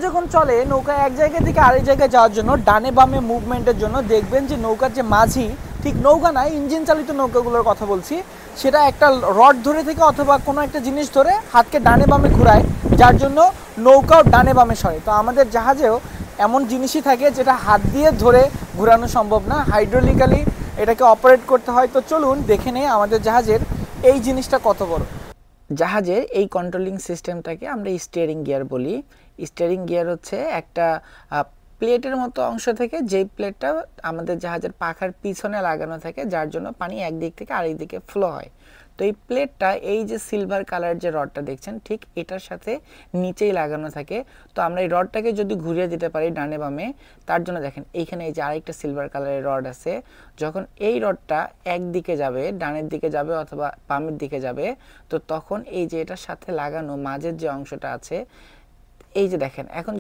যখন চলে নৌকা এক জায়গা থেকে আরেক জায়গায় যাওয়ার জন্য ডানে বামে মুভমেন্টের জন্য দেখবেন যে নৌকার যে মাঝি, ঠিক নৌকা না, ইঞ্জিন চালিত নৌকাগুলোর কথা বলছি, সেটা একটা রড ধরে থেকে অথবা কোনো একটা জিনিস ধরে হাতকে ডানে বামে ঘোরায়, যার জন্য নৌকাও ডানে বামে সরে। তো আমাদের জাহাজেও এমন জিনিসই থাকে যেটা হাত দিয়ে ধরে ঘোরানো সম্ভব না, হাইড্রোলিক্যালি এটাকে অপারেট করতে হয়। তো চলুন দেখে নেই আমাদের জাহাজের এই জিনিসটা কত বড়। জাহাজের এই কন্ট্রোলিং সিস্টেমটাকে আমরা স্টিয়ারিং গিয়ার বলি। স্টিয়ারিং গিয়ার হচ্ছে একটা প্লেটের মতো অংশ থেকে, যেই প্লেটটা আমাদের জাহাজের পাখার পিছনে লাগানো থাকে, যার জন্য পানি একদিক থেকে আরেক দিকে ফ্লো হয়। তো এই প্লেটটা, এই যে সিলভার কালারের যে রডটা দেখছেন, ঠিক এটার সাথে নিচেই লাগানো থাকে। তো আমরা এই রডটাকে যদি ঘুরিয়ে দিতে পারি ডানে বামে, তার জন্য দেখেন এইখানে এই যে আরেকটা সিলভার কালারের রড আছে, যখন এই রডটা একদিকে যাবে, ডানের দিকে যাবে অথবা বামের দিকে যাবে, তো তখন এই যে এটার সাথে লাগানো মাঝের যে অংশটা আছে, এই যে দেখেন এখন